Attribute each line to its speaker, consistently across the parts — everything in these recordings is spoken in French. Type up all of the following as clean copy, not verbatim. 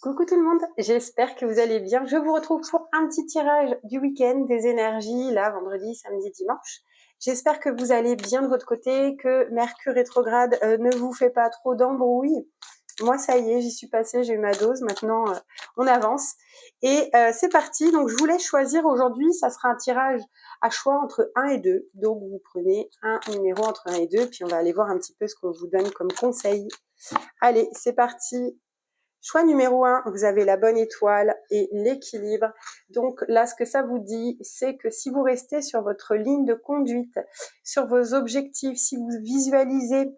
Speaker 1: Coucou tout le monde, j'espère que vous allez bien. Je vous retrouve pour un petit tirage du week-end des énergies, là, vendredi, samedi, dimanche. J'espère que vous allez bien de votre côté, que Mercure rétrograde ne vous fait pas trop d'embrouille. Moi, ça y est, j'y suis passée, j'ai eu ma dose. Maintenant, on avance. Et c'est parti. Donc, je vous laisse choisir aujourd'hui. Ça sera un tirage à choix entre 1 et 2. Donc, vous prenez un numéro entre 1 et 2. Puis, on va aller voir un petit peu ce qu'on vous donne comme conseil. Allez, c'est parti. Choix numéro 1, vous avez la bonne étoile et l'équilibre. Donc là, ce que ça vous dit, c'est que si vous restez sur votre ligne de conduite, sur vos objectifs, si vous visualisez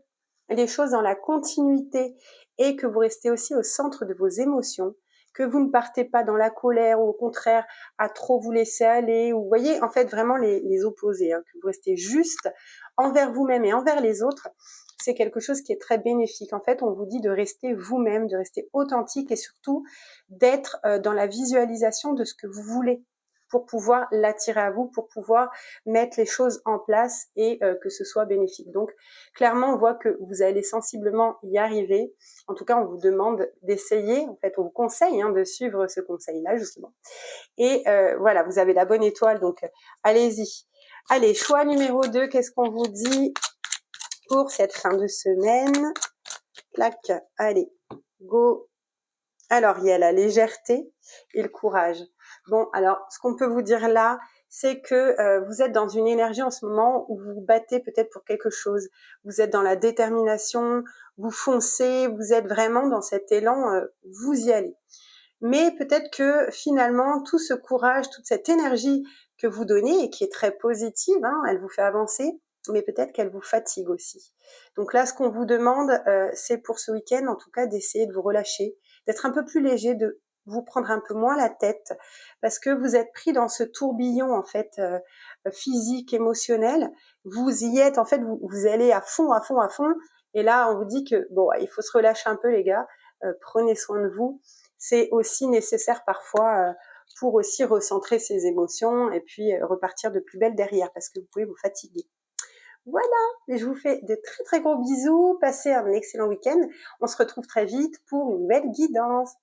Speaker 1: les choses dans la continuité et que vous restez aussi au centre de vos émotions, que vous ne partez pas dans la colère ou au contraire à trop vous laisser aller, ou vous voyez en fait vraiment les opposés, que vous restez juste envers vous-même et envers les autres, c'est quelque chose qui est très bénéfique. En fait, on vous dit de rester vous-même, de rester authentique et surtout d'être dans la visualisation de ce que vous voulez pour pouvoir l'attirer à vous, pour pouvoir mettre les choses en place et que ce soit bénéfique. Donc, clairement, on voit que vous allez sensiblement y arriver. En tout cas, on vous demande d'essayer. En fait, on vous conseille de suivre ce conseil-là, justement. Et voilà, vous avez la bonne étoile, donc allez-y. Allez, choix numéro 2, qu'est-ce qu'on vous dit pour cette fin de semaine? Clac, allez, go. Alors, il y a la légèreté et le courage. Bon, alors, ce qu'on peut vous dire là, c'est que vous êtes dans une énergie en ce moment où vous vous battez peut-être pour quelque chose. Vous êtes dans la détermination, vous foncez, vous êtes vraiment dans cet élan, vous y allez. Mais peut-être que finalement, tout ce courage, toute cette énergie que vous donnez et qui est très positive, elle vous fait avancer, mais peut-être qu'elle vous fatigue aussi. Donc là, ce qu'on vous demande, c'est pour ce week-end, en tout cas, d'essayer de vous relâcher, d'être un peu plus léger, de vous prendre un peu moins la tête, parce que vous êtes pris dans ce tourbillon, en fait, physique, émotionnel. Vous y êtes, en fait, vous allez à fond, à fond, à fond. Et là, on vous dit que, bon, il faut se relâcher un peu, les gars. Prenez soin de vous. C'est aussi nécessaire parfois pour aussi recentrer ses émotions et puis repartir de plus belle derrière, parce que vous pouvez vous fatiguer. Voilà, et je vous fais de très très gros bisous, passez un excellent week-end. On se retrouve très vite pour une nouvelle guidance.